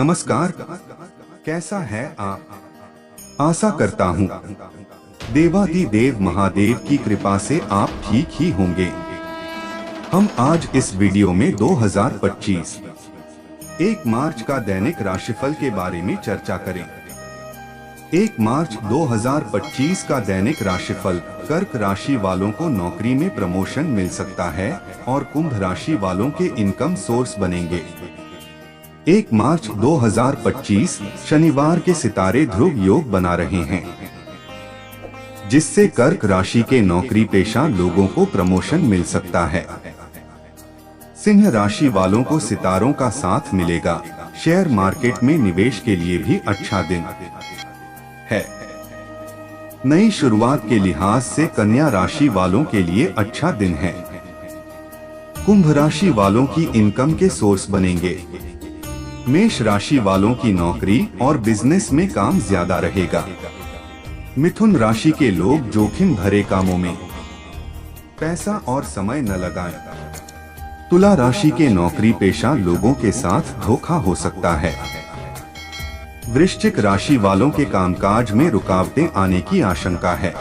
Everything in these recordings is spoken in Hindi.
नमस्कार, कैसा है आप? आशा करता हूँ देवाधिदेव महादेव की कृपा से आप ठीक ही होंगे। हम आज इस वीडियो में 2025 1 मार्च का दैनिक राशिफल के बारे में चर्चा करें। 1 मार्च 2025 का दैनिक राशिफल। कर्क राशि वालों को नौकरी में प्रमोशन मिल सकता है और कुंभ राशि वालों के इनकम सोर्स बनेंगे। 1 मार्च 2025 शनिवार के सितारे ध्रुव योग बना रहे हैं, जिससे कर्क राशि के नौकरी पेशा लोगों को प्रमोशन मिल सकता है। सिंह राशि वालों को सितारों का साथ मिलेगा। शेयर मार्केट में निवेश के लिए भी अच्छा दिन है। नई शुरुआत के लिहाज से कन्या राशि वालों के लिए अच्छा दिन है। कुंभ राशि वालों की इनकम के सोर्स बनेंगे। मेष राशि वालों की नौकरी और बिजनेस में काम ज्यादा रहेगा। मिथुन राशि के लोग जोखिम भरे कामों में पैसा और समय न लगाएं। तुला राशि के नौकरी पेशा लोगों के साथ धोखा हो सकता है। वृश्चिक राशि वालों के कामकाज में रुकावटें आने की आशंका है।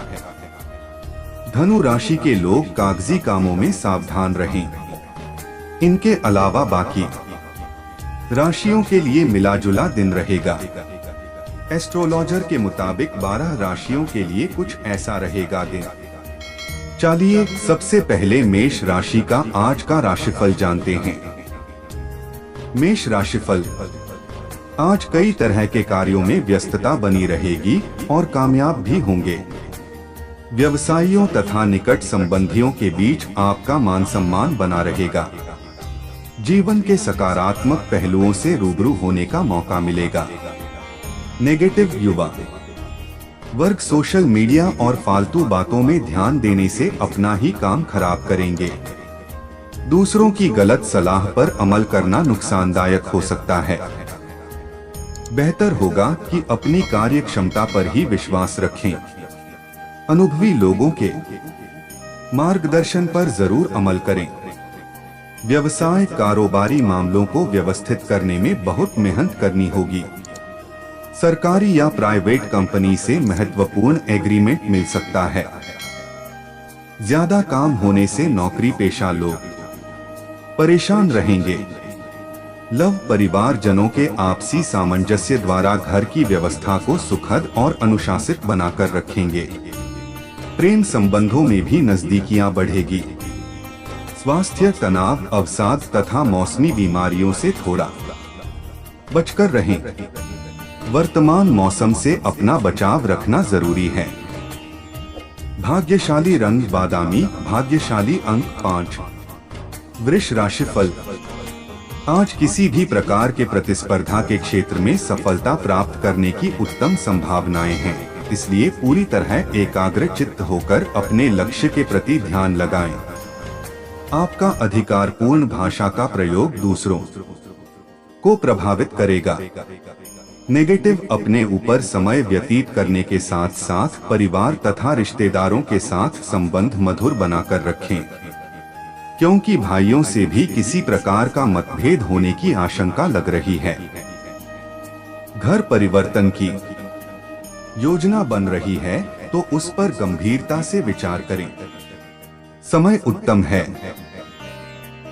धनु राशि के लोग कागजी कामों में सावधान रहें। इनके अलावा बाकी राशियों के लिए मिला जुला दिन रहेगा। एस्ट्रोलॉजर के मुताबिक 12 राशियों के लिए कुछ ऐसा रहेगा दिन। चलिए सबसे पहले मेष राशि का आज का राशिफल जानते हैं। मेष राशिफल। आज कई तरह के कार्यों में व्यस्तता बनी रहेगी और कामयाब भी होंगे। व्यवसायियों तथा निकट संबंधियों के बीच आपका मान सम्मान बना रहेगा। जीवन के सकारात्मक पहलुओं से रूबरू होने का मौका मिलेगा। नेगेटिव युवा वर्ग सोशल मीडिया और फालतू बातों में ध्यान देने से अपना ही काम खराब करेंगे। दूसरों की गलत सलाह पर अमल करना नुकसानदायक हो सकता है। बेहतर होगा कि अपनी कार्य क्षमता पर ही विश्वास रखें। अनुभवी लोगों के मार्गदर्शन पर जरूर अमल करें। व्यवसाय कारोबारी मामलों को व्यवस्थित करने में बहुत मेहनत करनी होगी। सरकारी या प्राइवेट कंपनी से महत्वपूर्ण एग्रीमेंट मिल सकता है। ज्यादा काम होने से नौकरी पेशा लोग परेशान रहेंगे। लव परिवारजनों के आपसी सामंजस्य द्वारा घर की व्यवस्था को सुखद और अनुशासित बनाकर रखेंगे। प्रेम संबंधों में भी नजदीकियां बढ़ेगी। स्वास्थ्य तनाव, अवसाद तथा मौसमी बीमारियों से थोड़ा बचकर रहें। वर्तमान मौसम से अपना बचाव रखना जरूरी है। भाग्यशाली रंग बादामी, भाग्यशाली अंक 5। वृष राशिफल। आज किसी भी प्रकार के प्रतिस्पर्धा के क्षेत्र में सफलता प्राप्त करने की उत्तम संभावनाएं हैं, इसलिए पूरी तरह एकाग्र चित्त होकर अपने लक्ष्य के प्रति ध्यान लगाएं। आपका अधिकारपूर्ण भाषा का प्रयोग दूसरों को प्रभावित करेगा। नेगेटिव अपने ऊपर समय व्यतीत करने के साथ साथ परिवार तथा रिश्तेदारों के साथ संबंध मधुर बनाकर रखें, क्योंकि भाइयों से भी किसी प्रकार का मतभेद होने की आशंका लग रही है। घर परिवर्तन की योजना बन रही है तो उस पर गंभीरता से विचार करें। समय उत्तम है।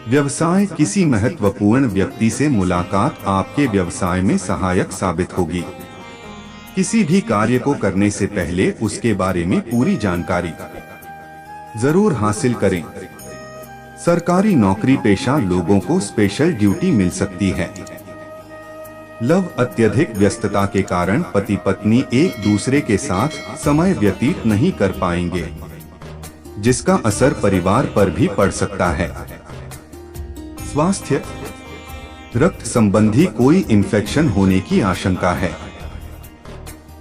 व्यवसाय किसी महत्वपूर्ण व्यक्ति से मुलाकात आपके व्यवसाय में सहायक साबित होगी। किसी भी कार्य को करने से पहले उसके बारे में पूरी जानकारी जरूर हासिल करें। सरकारी नौकरी पेशा लोगों को स्पेशल ड्यूटी मिल सकती है। लव अत्यधिक व्यस्तता के कारण पति पत्नी एक दूसरे के साथ समय व्यतीत नहीं कर पाएंगे, जिसका असर परिवार पर भी पड़ सकता है। स्वास्थ्य रक्त संबंधी कोई इन्फेक्शन होने की आशंका है।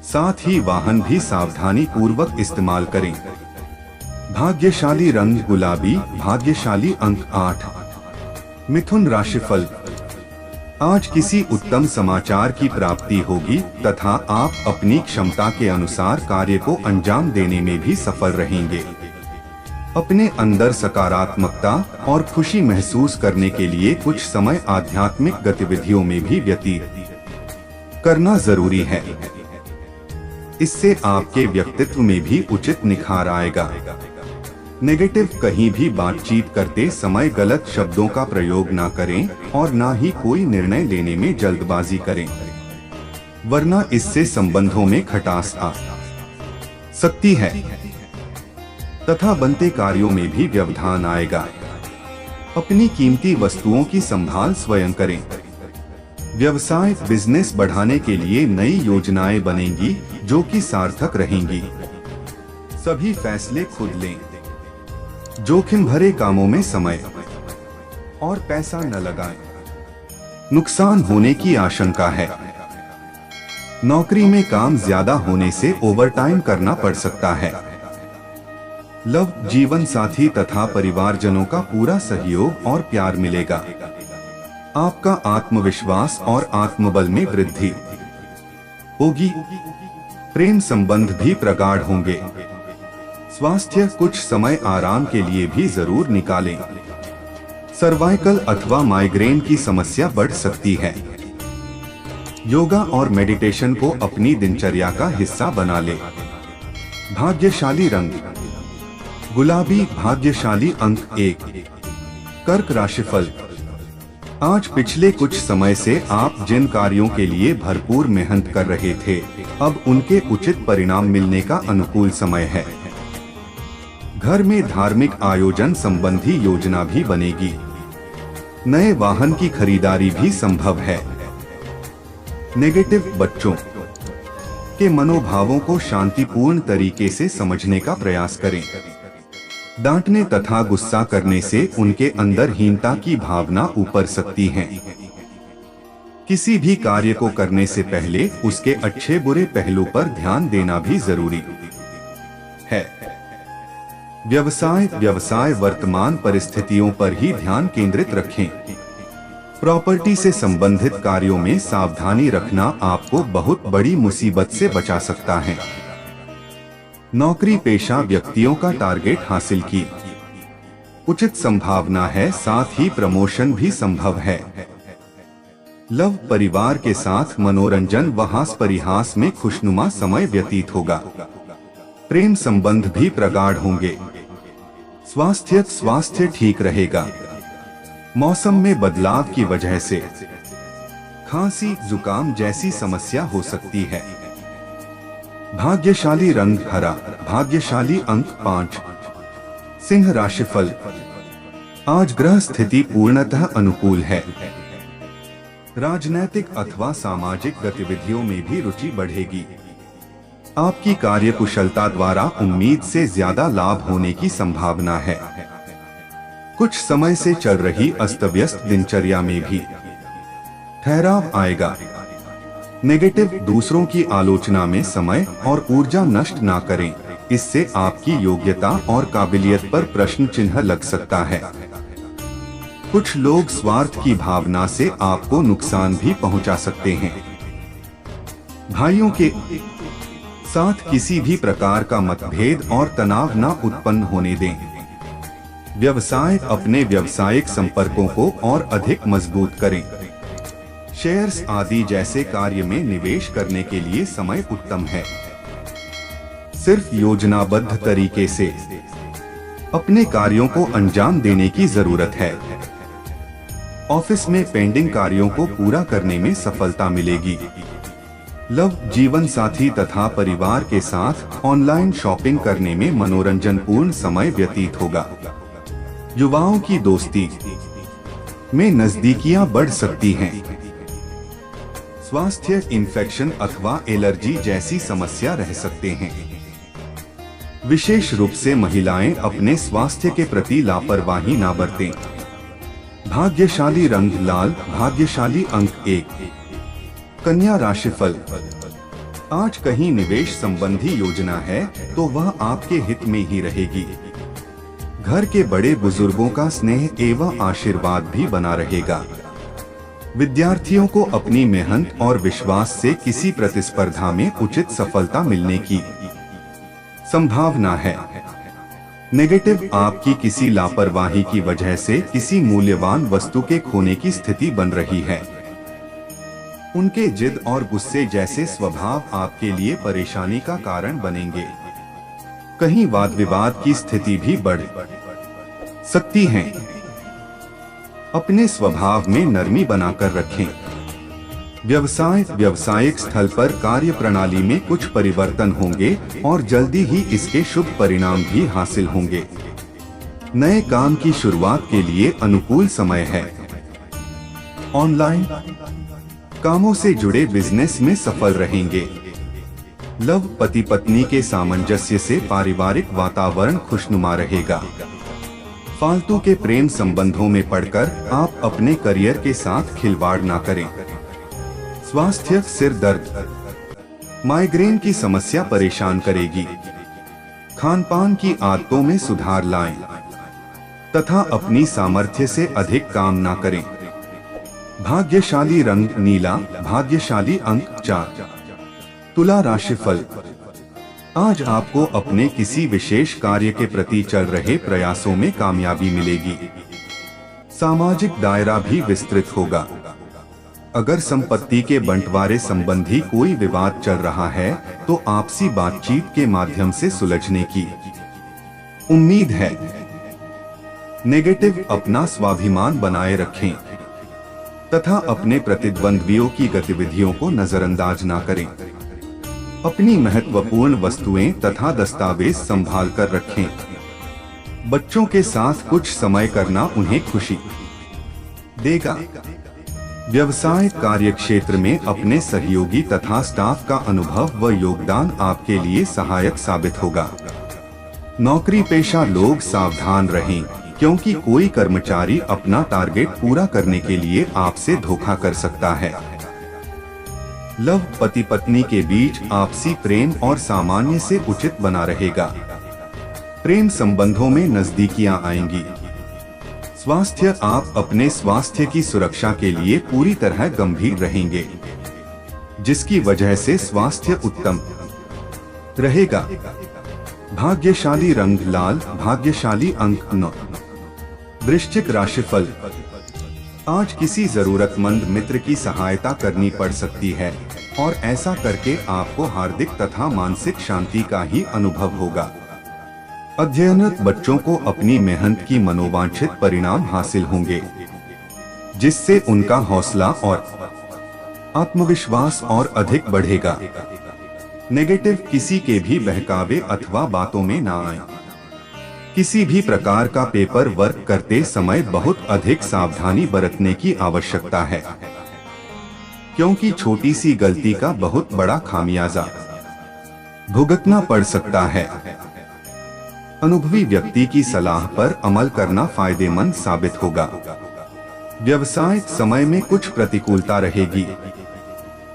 साथ ही वाहन भी सावधानी पूर्वक इस्तेमाल करें। भाग्यशाली रंग गुलाबी, भाग्यशाली अंक 8। मिथुन राशिफल। आज किसी उत्तम समाचार की प्राप्ति होगी तथा आप अपनी क्षमता के अनुसार कार्य को अंजाम देने में भी सफल रहेंगे। अपने अंदर सकारात्मकता और खुशी महसूस करने के लिए कुछ समय आध्यात्मिक गतिविधियों में भी व्यतीत करना जरूरी है। इससे आपके व्यक्तित्व में भी उचित निखार आएगा। नेगेटिव, कहीं भी बातचीत करते समय गलत शब्दों का प्रयोग ना करें और ना ही कोई निर्णय लेने में जल्दबाजी करें, वरना इससे संबंधों में खटास आ सकती है तथा बनते कार्यों में भी व्यवधान आएगा। अपनी कीमती वस्तुओं की संभाल स्वयं करें। व्यवसाय, बिजनेस बढ़ाने के लिए नई योजनाएं बनेंगी जो कि सार्थक रहेंगी। सभी फैसले खुद लें। जोखिम भरे कामों में समय और पैसा न लगाएं। नुकसान होने की आशंका है। नौकरी में काम ज्यादा होने से ओवरटाइम करना पड़ सकता है। लव, जीवन साथी तथा परिवारजनों का पूरा सहयोग और प्यार मिलेगा। आपका आत्मविश्वास और आत्मबल में वृद्धि होगी। प्रेम संबंध भी प्रगाढ़ होंगे। स्वास्थ्य, कुछ समय आराम के लिए भी जरूर निकालें। सर्वाइकल अथवा माइग्रेन की समस्या बढ़ सकती है। योगा और मेडिटेशन को अपनी दिनचर्या का हिस्सा बना लें। भाग्यशाली रंग गुलाबी, भाग्यशाली अंक 1। कर्क राशिफल। आज पिछले कुछ समय से आप जिन कार्यों के लिए भरपूर मेहनत कर रहे थे, अब उनके उचित परिणाम मिलने का अनुकूल समय है। घर में धार्मिक आयोजन संबंधी योजना भी बनेगी। नए वाहन की खरीदारी भी संभव है। नेगेटिव, बच्चों के मनोभावों को शांतिपूर्ण तरीके से समझने का प्रयास करें। डांटने तथा गुस्सा करने से उनके अंदर हीनता की भावना ऊपर सकती है। किसी भी कार्य को करने से पहले उसके अच्छे बुरे पहलू पर ध्यान देना भी जरूरी है। व्यवसाय वर्तमान परिस्थितियों पर ही ध्यान केंद्रित रखें। प्रॉपर्टी से संबंधित कार्यों में सावधानी रखना आपको बहुत बड़ी मुसीबत से बचा सकता है। नौकरी पेशा व्यक्तियों का टारगेट हासिल की उचित संभावना है, साथ ही प्रमोशन भी संभव है। लव, परिवार के साथ मनोरंजन व हास परिहास में खुशनुमा समय व्यतीत होगा। प्रेम संबंध भी प्रगाढ़ होंगे। स्वास्थ्य ठीक रहेगा। मौसम में बदलाव की वजह से खांसी, जुकाम जैसी समस्या हो सकती है। भाग्यशाली रंग हरा, भाग्यशाली अंक 5। सिंह राशिफल। आज ग्रह स्थिति पूर्णतः अनुकूल है। राजनैतिक अथवा सामाजिक गतिविधियों में भी रुचि बढ़ेगी। आपकी कार्यकुशलता द्वारा उम्मीद से ज्यादा लाभ होने की संभावना है। कुछ समय से चल रही अस्तव्यस्त दिनचर्या में भी ठहराव आएगा। नेगेटिव, दूसरों की आलोचना में समय और ऊर्जा नष्ट ना करें, इससे आपकी योग्यता और काबिलियत पर प्रश्न चिन्ह लग सकता है। कुछ लोग स्वार्थ की भावना से आपको नुकसान भी पहुंचा सकते हैं। भाइयों के साथ किसी भी प्रकार का मतभेद और तनाव न उत्पन्न होने दें। व्यवसाय, अपने व्यावसायिक संपर्कों को और अधिक मजबूत करें। शेयर्स आदि जैसे कार्य में निवेश करने के लिए समय उत्तम है। सिर्फ योजनाबद्ध तरीके से अपने कार्यों को अंजाम देने की जरूरत है। ऑफिस में पेंडिंग कार्यों को पूरा करने में सफलता मिलेगी। लव, जीवन साथी तथा परिवार के साथ ऑनलाइन शॉपिंग करने में मनोरंजनपूर्ण समय व्यतीत होगा। युवाओं की दोस्ती में नजदीकियां बढ़ सकती हैं। स्वास्थ्य, इन्फेक्शन अथवा एलर्जी जैसी समस्या रह सकते हैं। विशेष रूप से महिलाएं अपने स्वास्थ्य के प्रति लापरवाही ना बरतें। भाग्यशाली रंग लाल, भाग्यशाली अंक 1। कन्या राशिफल। आज कहीं निवेश संबंधी योजना है तो वह आपके हित में ही रहेगी। घर के बड़े बुजुर्गों का स्नेह एवं आशीर्वाद भी बना रहेगा। विद्यार्थियों को अपनी मेहनत और विश्वास से किसी प्रतिस्पर्धा में उचित सफलता मिलने की संभावना है। नेगेटिव, आपकी किसी लापरवाही की वजह से किसी मूल्यवान वस्तु के खोने की स्थिति बन रही है। उनके जिद और गुस्से जैसे स्वभाव आपके लिए परेशानी का कारण बनेंगे। कहीं वाद विवाद की स्थिति भी बढ़ सकती है। अपने स्वभाव में नरमी बनाकर रखें। व्यावसायिक स्थल पर कार्य प्रणाली में कुछ परिवर्तन होंगे और जल्दी ही इसके शुभ परिणाम भी हासिल होंगे। नए काम की शुरुआत के लिए अनुकूल समय है। ऑनलाइन कामों से जुड़े बिजनेस में सफल रहेंगे। लव पति पत्नी के सामंजस्य से पारिवारिक वातावरण खुशनुमा रहेगा। फालतू के प्रेम संबंधों में पड़कर आप अपने करियर के साथ खिलवाड़ ना करें। स्वास्थ्य सिर दर्द, माइग्रेन की समस्या परेशान करेगी। खानपान की आदतों में सुधार लाएं तथा अपनी सामर्थ्य से अधिक काम ना करें। भाग्यशाली रंग नीला, भाग्यशाली अंक 4। तुला राशिफल। आज आपको अपने किसी विशेष कार्य के प्रति चल रहे प्रयासों में कामयाबी मिलेगी। सामाजिक दायरा भी विस्तृत होगा। अगर संपत्ति के बंटवारे संबंधी कोई विवाद चल रहा है तो आपसी बातचीत के माध्यम से सुलझने की उम्मीद है। नेगेटिव, अपना स्वाभिमान बनाए रखें तथा अपने प्रतिद्वंद्वियों की गतिविधियों को नजरअंदाज ना करें। अपनी महत्वपूर्ण वस्तुएं तथा दस्तावेज संभाल कर रखें। बच्चों के साथ कुछ समय करना उन्हें खुशी देगा। व्यवसाय कार्य क्षेत्र में अपने सहयोगी तथा स्टाफ का अनुभव व योगदान आपके लिए सहायक साबित होगा। नौकरी पेशा लोग सावधान रहें, क्योंकि कोई कर्मचारी अपना टारगेट पूरा करने के लिए आपसे धोखा कर सकता है। लव पति पत्नी के बीच आपसी प्रेम और सामान्य से उचित बना रहेगा। प्रेम संबंधों में नजदीकियां आएंगी। स्वास्थ्य, आप अपने स्वास्थ्य की सुरक्षा के लिए पूरी तरह गंभीर रहेंगे, जिसकी वजह से स्वास्थ्य उत्तम रहेगा। भाग्यशाली रंग लाल, भाग्यशाली अंक 9। वृश्चिक राशिफल। आज किसी जरूरतमंद मित्र की सहायता करनी पड़ सकती है और ऐसा करके आपको हार्दिक तथा मानसिक शांति का ही अनुभव होगा। अध्ययनरत बच्चों को अपनी मेहनत की मनोवांछित परिणाम हासिल होंगे, जिससे उनका हौसला और आत्मविश्वास और अधिक बढ़ेगा। नेगेटिव, किसी के भी बहकावे अथवा बातों में ना आए। किसी भी प्रकार का पेपर वर्क करते समय बहुत अधिक सावधानी बरतने की आवश्यकता है, क्योंकि छोटी सी गलती का बहुत बड़ा खामियाजा भुगतना पड़ सकता है। अनुभवी व्यक्ति की सलाह पर अमल करना फायदेमंद साबित होगा। व्यवसाय समय में कुछ प्रतिकूलता रहेगी।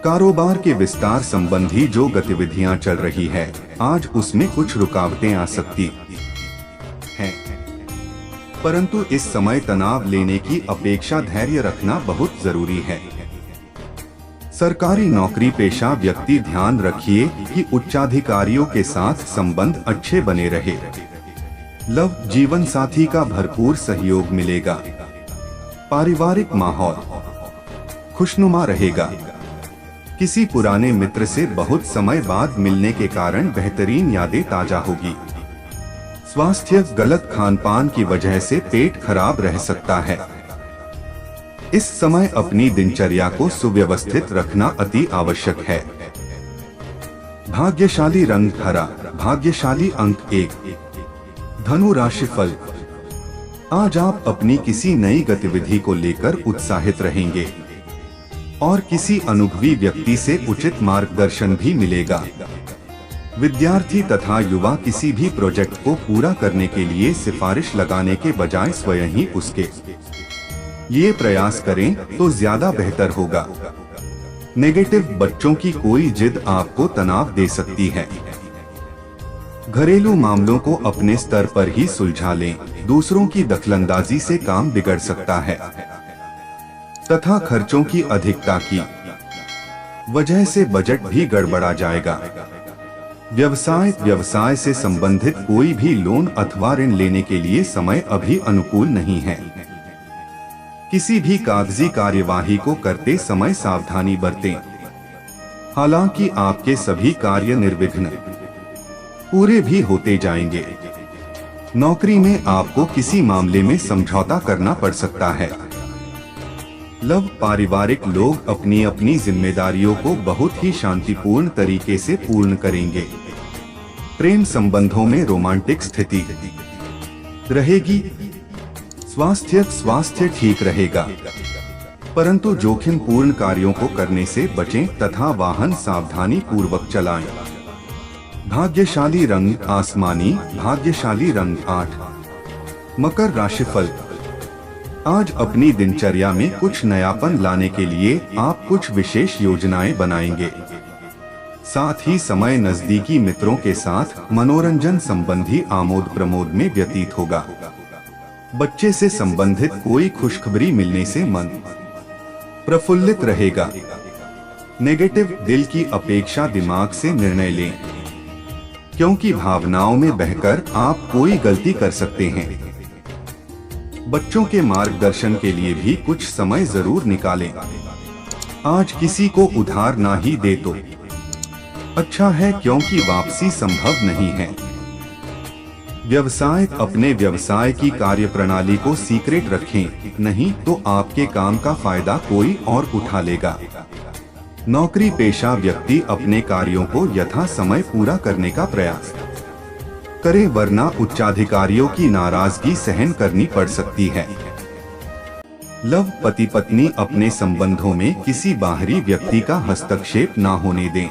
कारोबार के विस्तार संबंधी जो गतिविधियां चल रही है, आज उसमें कुछ रुकावटें आ सकती हैं। परंतु इस समय तनाव लेने की अपेक्षा धैर्य रखना बहुत जरूरी है। सरकारी नौकरी पेशा व्यक्ति ध्यान रखिए कि उच्चाधिकारियों के साथ संबंध अच्छे बने रहे। लव, जीवन साथी का भरपूर सहयोग मिलेगा। पारिवारिक माहौल खुशनुमा रहेगा। किसी पुराने मित्र से बहुत समय बाद मिलने के कारण बेहतरीन यादें ताजा होगी। स्वास्थ्य, गलत खानपान की वजह से पेट खराब रह सकता है। इस समय अपनी दिनचर्या को सुव्यवस्थित रखना अति आवश्यक है। भाग्यशाली रंग हरा, भाग्यशाली अंक 1। धनु राशिफल। आज आप अपनी किसी नई गतिविधि को लेकर उत्साहित रहेंगे और किसी अनुभवी व्यक्ति से उचित मार्गदर्शन भी मिलेगा। विद्यार्थी तथा युवा किसी भी प्रोजेक्ट को पूरा करने के लिए सिफारिश लगाने के बजाय स्वयं ही उसके लिए प्रयास करें तो ज्यादा बेहतर होगा। नेगेटिव, बच्चों की कोई जिद आपको तनाव दे सकती है। घरेलू मामलों को अपने स्तर पर ही सुलझा लें, दूसरों की दखलंदाजी से काम बिगड़ सकता है तथा खर्चों की अधिकता की वजह से बजट भी गड़बड़ा जाएगा। व्यवसाय से संबंधित कोई भी लोन अथवा ऋण लेने के लिए समय अभी अनुकूल नहीं है। किसी भी कागजी कार्यवाही को करते समय सावधानी बरतें। हालांकि आपके सभी कार्य निर्विघ्न पूरे भी होते जाएंगे। नौकरी में आपको किसी मामले में समझौता करना पड़ सकता है। लव पारिवारिक लोग अपनी अपनी जिम्मेदारियों को बहुत ही शांतिपूर्ण तरीके से पूर्ण करेंगे। प्रेम संबंधों में रोमांटिक स्थिति रहेगी। स्वास्थ्य ठीक रहेगा, परंतु जोखिम पूर्ण कार्यों को करने से बचें तथा वाहन सावधानी पूर्वक चलाएं। भाग्यशाली रंग आसमानी, भाग्यशाली रंग 8। मकर राशिफल। आज अपनी दिनचर्या में कुछ नयापन लाने के लिए आप कुछ विशेष योजनाएं बनाएंगे। साथ ही समय नजदीकी मित्रों के साथ मनोरंजन संबंधी आमोद प्रमोद में व्यतीत होगा। बच्चे से संबंधित कोई खुशखबरी मिलने से मन प्रफुल्लित रहेगा। नेगेटिव, दिल की अपेक्षा दिमाग से निर्णय लें, क्योंकि भावनाओं में बहकर आप कोई गलती कर सकते हैं। बच्चों के मार्गदर्शन के लिए भी कुछ समय जरूर निकालें। आज किसी को उधार ना ही दे तो अच्छा है, क्योंकि वापसी संभव नहीं है। व्यवसाय, अपने व्यवसाय की कार्यप्रणाली को सीक्रेट रखें, नहीं तो आपके काम का फायदा कोई और उठा लेगा। नौकरी पेशा व्यक्ति अपने कार्यों को यथा समय पूरा करने का प्रयास करें, वरना उच्चाधिकारियों की नाराजगी सहन करनी पड़ सकती है। लव, पति पत्नी अपने संबंधों में किसी बाहरी व्यक्ति का हस्तक्षेप ना होने दें।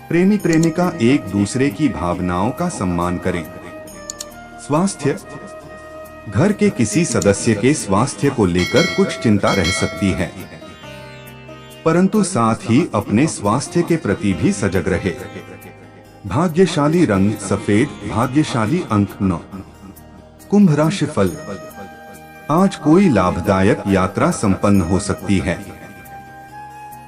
प्रेमी प्रेमिका एक दूसरे की भावनाओं का सम्मान करें। स्वास्थ्य, घर के किसी सदस्य के स्वास्थ्य को लेकर कुछ चिंता रह सकती है, परंतु साथ ही अपने स्वास्थ्य के प्रति भी सजग रहे। भाग्यशाली रंग सफेद, भाग्यशाली अंक 9। कुंभ राशिफल। आज कोई लाभदायक यात्रा संपन्न हो सकती है।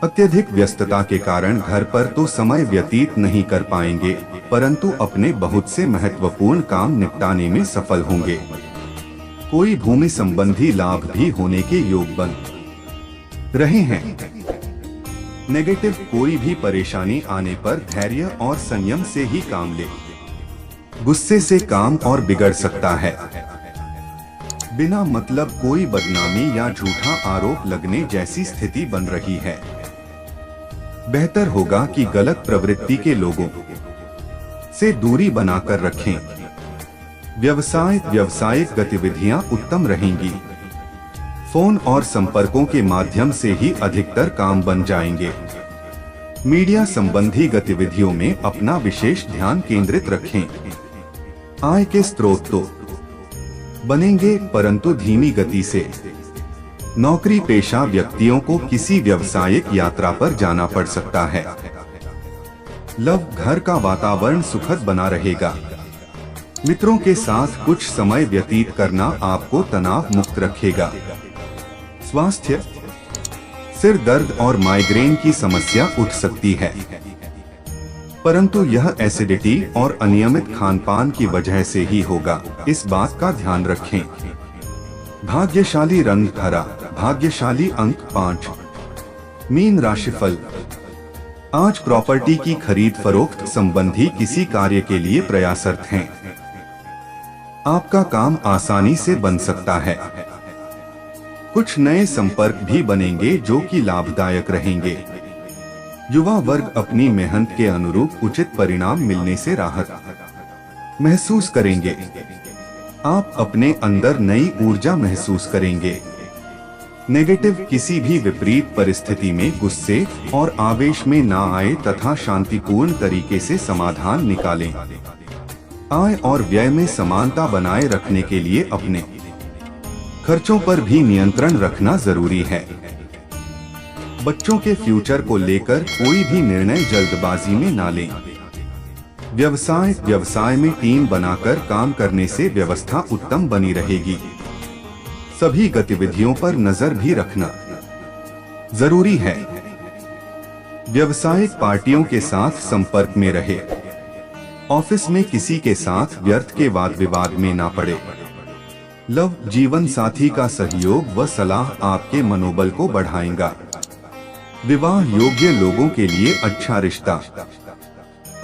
अत्यधिक व्यस्तता के कारण घर पर तो समय व्यतीत नहीं कर पाएंगे, परंतु अपने बहुत से महत्वपूर्ण काम निपटाने में सफल होंगे। कोई भूमि संबंधी लाभ भी होने के योग बन रहे हैं। नेगेटिव, कोई भी परेशानी आने पर धैर्य और संयम से ही काम ले। गुस्से से काम और बिगड़ सकता है। बिना मतलब कोई बदनामी या झूठा आरोप लगने जैसी स्थिति बन रही है। बेहतर होगा कि गलत प्रवृत्ति के लोगों से दूरी बनाकर रखें। व्यावसायिक गतिविधियां उत्तम रहेंगी। फोन और संपर्कों के माध्यम से ही अधिकतर काम बन जाएंगे। मीडिया संबंधी गतिविधियों में अपना विशेष ध्यान केंद्रित रखें। आय के स्रोत तो बनेंगे, परंतु धीमी गति से। नौकरी पेशा व्यक्तियों को किसी व्यावसायिक यात्रा पर जाना पड़ सकता है। लव, घर का वातावरण सुखद बना रहेगा। मित्रों के साथ कुछ समय व्यतीत करना आपको तनाव मुक्त रखेगा। स्वास्थ्य, सिर दर्द और माइग्रेन की समस्या उठ सकती है, परंतु यह एसिडिटी और अनियमित खानपान की वजह से ही होगा, इस बात का ध्यान रखें। भाग्यशाली रंग हरा, भाग्यशाली अंक 5। मीन राशिफल। आज प्रॉपर्टी की खरीद फरोख्त संबंधी किसी कार्य के लिए प्रयासरत हैं। आपका काम आसानी से बन सकता है। कुछ नए संपर्क भी बनेंगे जो कि लाभदायक रहेंगे। युवा वर्ग अपनी मेहनत के अनुरूप उचित परिणाम मिलने से राहत महसूस करेंगे। आप अपने अंदर नई ऊर्जा महसूस करेंगे। नेगेटिव, किसी भी विपरीत परिस्थिति में गुस्से और आवेश में ना आए तथा शांतिपूर्ण तरीके से समाधान निकालें। आय और व्यय में समानता बनाए रखने के लिए अपने खर्चों पर भी नियंत्रण रखना जरूरी है। बच्चों के फ्यूचर को लेकर कोई भी निर्णय जल्दबाजी में ना लें। व्यवसाय में टीम बनाकर काम करने से व्यवस्था उत्तम बनी रहेगी। सभी गतिविधियों पर नजर भी रखना जरूरी है। व्यावसायिक पार्टियों के साथ संपर्क में रहे। ऑफिस में किसी के साथ व्यर्थ के वाद विवाद में ना पड़े। लव जीवन साथी का सहयोग व सलाह आपके मनोबल को बढ़ाएगा। विवाह योग्य लोगों के लिए अच्छा रिश्ता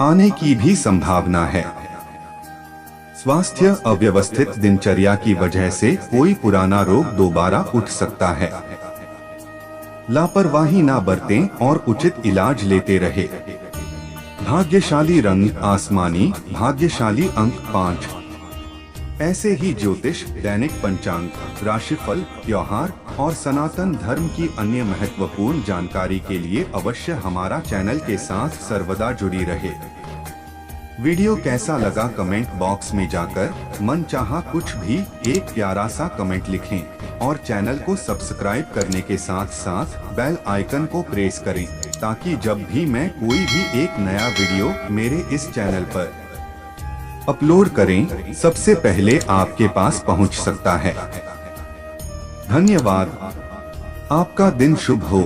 आने की भी संभावना है। स्वास्थ्य अव्यवस्थित दिनचर्या की वजह से कोई पुराना रोग दोबारा उठ सकता है। लापरवाही ना बरतें और उचित इलाज लेते रहे। भाग्यशाली रंग आसमानी, भाग्यशाली अंक 5। ऐसे ही ज्योतिष, दैनिक पंचांग, राशिफल, त्योहार और सनातन धर्म की अन्य महत्वपूर्ण जानकारी के लिए अवश्य हमारा चैनल के साथ सर्वदा जुड़ी रहे। वीडियो कैसा लगा कमेंट बॉक्स में जाकर मनचाहा कुछ भी एक प्यारा सा कमेंट लिखें और चैनल को सब्सक्राइब करने के साथ साथ बेल आइकन को प्रेस करें ताकि जब भी मैं कोई भी एक नया वीडियो मेरे इस चैनल पर अपलोड करें सबसे पहले आपके पास पहुंच सकता है। धन्यवाद। आपका दिन शुभ हो।